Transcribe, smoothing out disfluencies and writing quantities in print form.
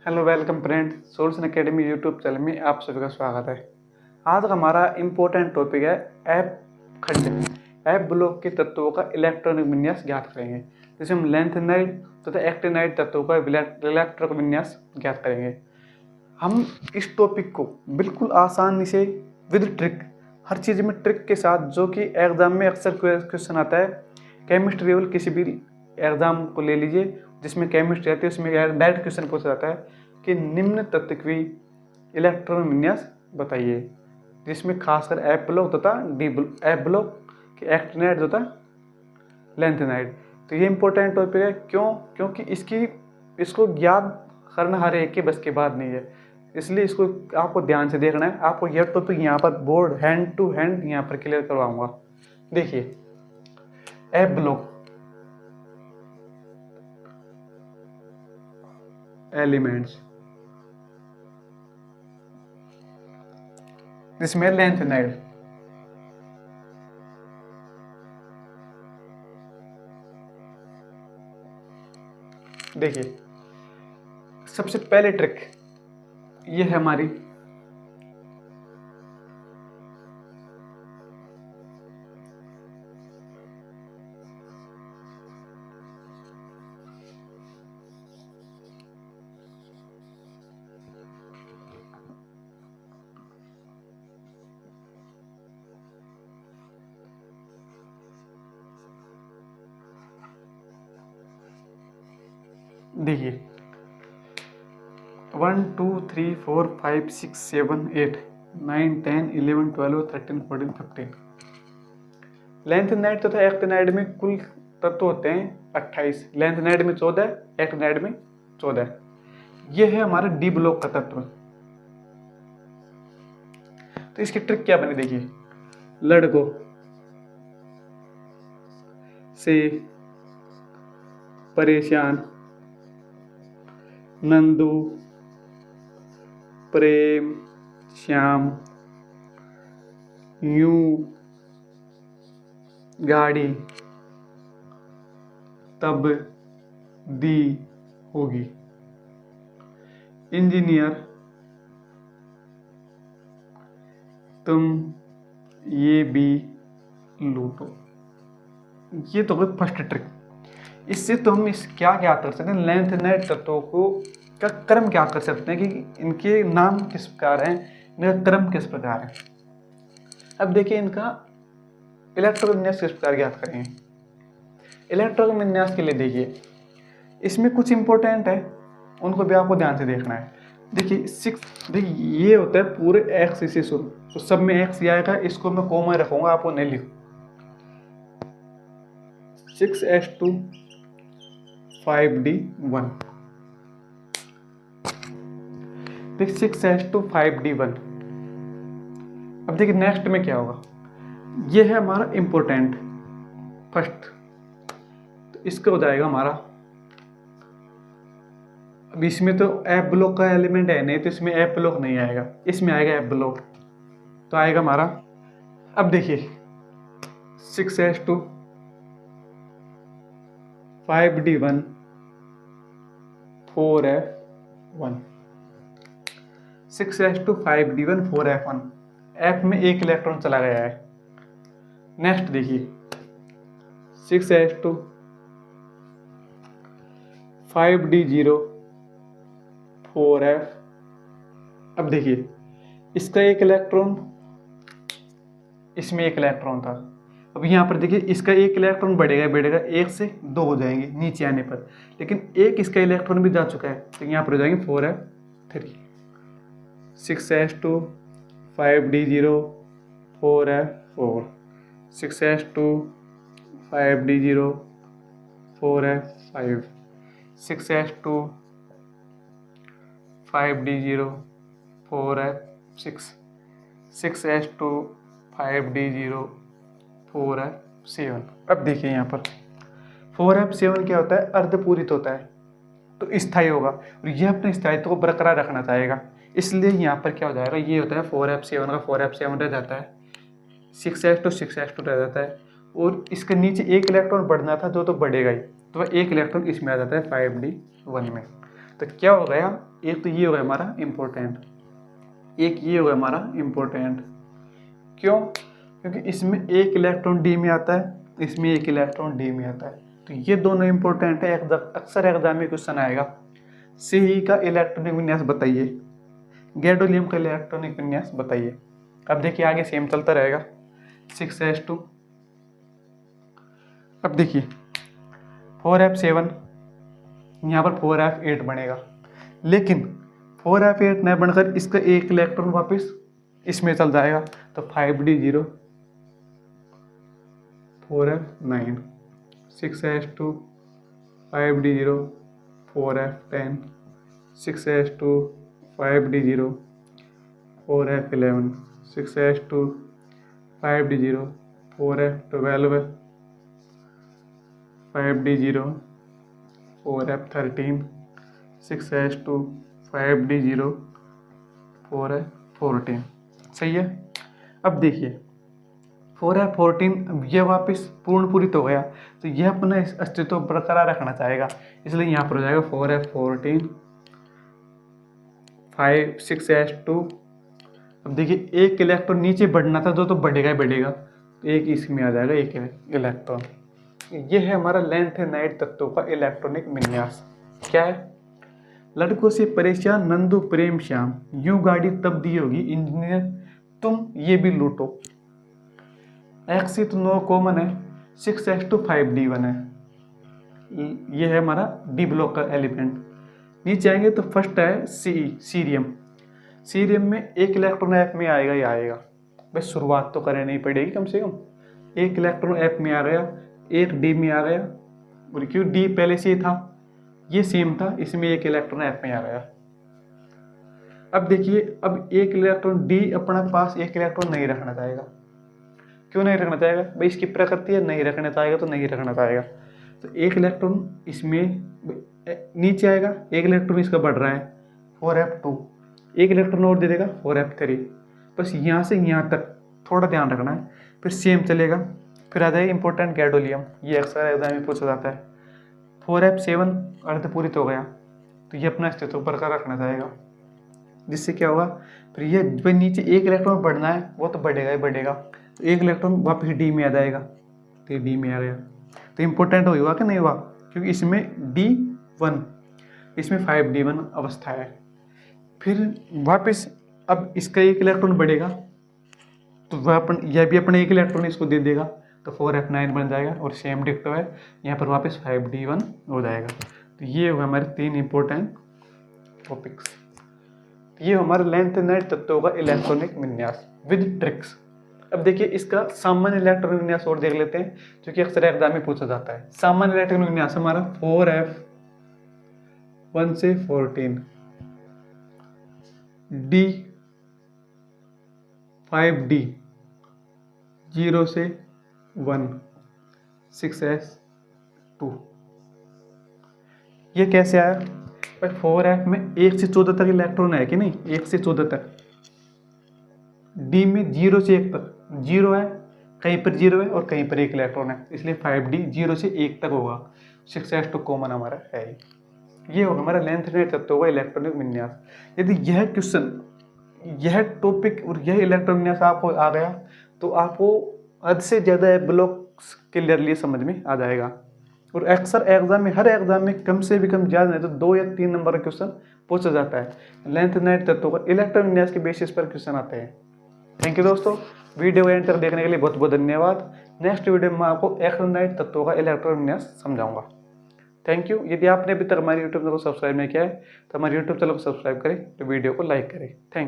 Hello welcome friend, solution academy YouTube channel में आप सभी का स्वागत है। आज का हमारा इम्पोर्टेंट टॉपिक है ऐप खंड। ऐप ब्लॉक के तत्वों का इलेक्ट्रॉनिक विन्यास ज्ञात करेंगे, जिसमें हम लेंथेनाइड तथा एक्टिनाइड तत्वों का इलेक्ट्रॉनिक विन्यास ज्ञात करेंगे। हम इस टॉपिक को बिल्कुल आसानी से विद ट्रिक, हर चीज़ में ट्रिक के साथ, जो कि एग्जाम में अक्सर क्वेश्चन आता है। केमिस्ट्री लेवल किसी भी एग्जाम को ले लीजिए जिसमें केमिस्ट्री आती है, उसमें डायरेक्ट क्वेश्चन पूछा जाता है कि निम्न तत्वी इलेक्ट्रॉन विन्यास बताइए, जिसमें खासकर एफ ब्लॉक तथा एफ ब्लॉक के एक्टिनाइड तथा लेंथेनाइड। तो ये इंपॉर्टेंट टॉपिक है। क्योंकि इसको ज्ञात करना हर एक के बस की बात नहीं है, इसलिए इसको आपको ध्यान से देखना है। आपको यह टॉपिक यहाँ पर बोर्ड हैंड टू हैंड यहाँ पर क्लियर करवाऊंगा। देखिए, एफ ब्लॉक एलिमेंट्स, जिसमें लेंथेनाइड, देखिए सबसे पहले ट्रिक ये है हमारी देखिए 1 2 3 4 5 6 7 8 9 10 11 12 13 14 15। लेंथेनाइड तथा एक्टिनाइड में कुल तत्व होते हैं 28। लेंथेनाइड में 14, एक्टिनाइड में 14। यह है हमारा डी ब्लॉक का तत्व। तो इसकी ट्रिक क्या बनी, देखिए। लड़कों से परेशान नंदू, प्रेम, श्याम, यूं गाड़ी तब दी होगी, इंजीनियर तुम ये भी लूटो। ये तो कोई फर्स्ट ट्रिक। इससे तो हम इस क्या कर सकते हैं, लेंथेनाइड तत्वों को का क्रम क्या कर सकते हैं कि इनके नाम किस प्रकार हैं, इनका क्रम किस प्रकार है। अब देखिए, इनका इलेक्ट्रॉन विन्यास किस प्रकार ज्ञात करेंगे। इलेक्ट्रॉन विन्यास के लिए देखिए, इसमें कुछ इंपॉर्टेंट है, उनको भी आपको ध्यान से देखना है। देखिए 6, देखिए ये होता है पूरे एक्स से शुरू, तो सब में एक्स आएगा, इसको मैं कॉमा रखूंगा, आपको नहीं लिखो। 6s2 5d1, देखिए 6s2 5d1। अब देखिए नेक्स्ट में क्या होगा, ये है हमारा इंपॉर्टेंट फर्स्ट, तो इसका हो जाएगा हमारा। अब इसमें तो एफ ब्लॉक का एलिमेंट है नहीं, तो इसमें एफ ब्लॉक नहीं आएगा, इसमें आएगा एफ ब्लॉक, तो आएगा हमारा। अब देखिए 6s2 5d1 4f1, 6s2 5d1 4f1, F में एक इलेक्ट्रॉन चला गया है। नेक्स्ट देखिए 6s2 5d0 4f। अब देखिए इसका एक इलेक्ट्रॉन, इसमें एक इलेक्ट्रॉन था। अब यहाँ पर देखिए इसका एक इलेक्ट्रॉन बढ़ेगा, एक से दो हो जाएंगे नीचे आने पर, लेकिन एक इसका इलेक्ट्रॉन भी जा चुका है, तो यहाँ पर हो जाएंगे 4f3। 6s2 5d0 4f4, 6s2 5d0 4f5, 6s2 5d0 4f6, 6s2 5d0 4f7। अब देखिए यहाँ पर 4f7 क्या होता है, अर्धपूरित होता है, तो स्थायी होगा, और यह अपने स्थायित्व को बरकरार रखना चाहेगा, इसलिए यहाँ पर क्या हो जाएगा, ये होता है 4f7 का 4f7 रह जाता है, 6s2 6s2 रह जाता है, और इसके नीचे एक इलेक्ट्रॉन बढ़ना था जो तो बढ़ेगा ही, तो वह एक इलेक्ट्रॉन इसमें आ जाता है 5d1 में। तो क्या हो गया, एक तो ये होगा हमारा इम्पोर्टेंट, एक ये होगा हमारा इम्पोर्टेंट। क्यों? क्योंकि इसमें एक इलेक्ट्रॉन डी में आता है, इसमें एक इलेक्ट्रॉन डी में आता है, तो ये दोनों इम्पोर्टेंट है। अक्सर एग्जाम में क्वेश्चन आएगा, सी का इलेक्ट्रॉनिक विन्यास बताइए, गैडोलियम का इलेक्ट्रॉनिक विन्यास बताइए। अब देखिए आगे सेम चलता रहेगा 6s2। अब देखिए 4f7, यहाँ पर 4f8 बनेगा, लेकिन 4f8 न बनकर इसका एक इलेक्ट्रॉन वापस इसमें चल जाएगा, तो 5d0 4f9, 6s2 5d0 4f10, 6s2 5d0 4f11, 6s2 5d0 4f12, 5d0 4f13, 6s2 5d0 4f14। सही है। अब देखिए 4f14 यह वापस पूर्ण पूरित हो गया, तो यह अपना अस्तित्व बरकरार रखना चाहेगा, इसलिए यहाँ पर हो जाएगा 4f14 5 6s2। अब देखिए एक इलेक्ट्रॉन नीचे बढ़ना था, तो बढ़ेगा ही बढ़ेगा, तो एक इसमें आ जाएगा एक इलेक्ट्रॉन। ये है हमारा लैंथेनाइड तत्वों का इलेक्ट्रॉनिक विन्यास। क्या है? लड़कों से परेशान नंदू प्रेम श्याम, यूं गाड़ी तब दी होगी इंजीनियर तुम ये भी लूटो। एक्सिट नो कॉमन है, 6s2 5d1 है, ये है हमारा डी ब्लॉक का एलिमेंट। नीचे आएंगे तो फर्स्ट है सीरियम। सीरियम में एक इलेक्ट्रॉन एफ में आएगा ही आएगा, बस शुरुआत तो करनी पड़ेगी कम से कम। एक इलेक्ट्रॉन एफ में आ गया, एक डी में आ गया, और क्यों डी पहले से ही था, ये सेम था, इसमें एक इलेक्ट्रॉन एफ में आ गया। अब देखिए अब एक इलेक्ट्रॉन डी अपना पास एक इलेक्ट्रॉन नहीं रखना चाहेगा। क्यों नहीं रखना चाहेगा? भाई इसकी प्रकृति है, नहीं रखना चाहेगा तो नहीं रखना चाहेगा। तो एक इलेक्ट्रॉन इसमें नीचे आएगा, एक इलेक्ट्रॉन इसका बढ़ रहा है 4f2, एक इलेक्ट्रॉन और दे देगा 4f3। बस यहाँ से यहाँ तक थोड़ा ध्यान रखना है, फिर सेम चलेगा। फिर आ जाएगा इंपॉर्टेंट गैडोलियम, ये अक्सर एग्जाम में पूछा जाता है। 4f7 अर्धपूरित हो गया, तो ये अपना अस्तित्व बरकरार रखना चाहेगा, जिससे क्या होगा, फिर ये नीचे एक इलेक्ट्रॉन बढ़ना है, वो तो बढ़ेगा ही बढ़ेगा, तो एक इलेक्ट्रॉन वापस डी में आ जाएगा, तो ये डी में आ गया, तो इम्पोर्टेंट हुआ कि नहीं हुआ? क्योंकि इसमें D1, इसमें 5d1 अवस्था है। फिर वापस अब इसका एक इलेक्ट्रॉन बढ़ेगा, तो वह यह भी अपने एक इलेक्ट्रॉन इसको दे देगा, तो 4f9 बन जाएगा, और सेम डिक्टो है, यहाँ पर वापस 5d1 हो जाएगा। तो ये हुआ हमारे 3 इंपॉर्टेंट टॉपिक्स। ये हमारे लैंथेनाइड तत्वों का इलेक्ट्रॉनिक विन्यास विद ट्रिक्स। अब देखिए इसका सामान्य इलेक्ट्रॉनिक विन्यास और देख लेते हैं, जो कि अक्सर एग्जाम में पूछा जाता है। सामान्य इलेक्ट्रॉनिक विन्यास हमारा 4f1 से 14, D 5d 0 से 1, 6s2। ये कैसे आया? भाई 4f में 1 से 14 तक इलेक्ट्रॉन है कि नहीं, 1 से 14 तक। D में 0 से 1 तक 0 है, कहीं पर 0 है और कहीं पर एक इलेक्ट्रॉन है, इसलिए 5d 0 से 1 तक होगा। 6s2 कॉमन हमारा है। ये होगा हमारा लैंथेनाइड तत्वों का इलेक्ट्रॉनिक विन्यास। यदि यह क्वेश्चन, यह टॉपिक और यह इलेक्ट्रॉनिक विन्यास आपको आ गया, तो आपको हद से ज़्यादा ब्लॉक क्लियरली समझ में आ जाएगा। और अक्सर एग्जाम में, हर एग्जाम में कम से भी कम ज़्यादा नहीं तो 2 या 3 नंबर का क्वेश्चन पूछा जाता है। लैंथेनाइड तत्वों का इलेक्ट्रॉनिक विन्यास के बेसिस पर क्वेश्चन आते हैं। थैंक यू दोस्तों, वीडियो एंड तक देखने के लिए बहुत बहुत धन्यवाद। नेक्स्ट वीडियो में मैं आपको एक्टिनाइड तत्वों का इलेक्ट्रॉनिक विन्यास समझाऊंगा। Thank you. यदि आपने अभी तक हमारे यूट्यूब चैनल को सब्सक्राइब नहीं किया है, तो हमारे यूट्यूब चैनल को सब्सक्राइब करें, तो वीडियो को लाइक करें। Thank you.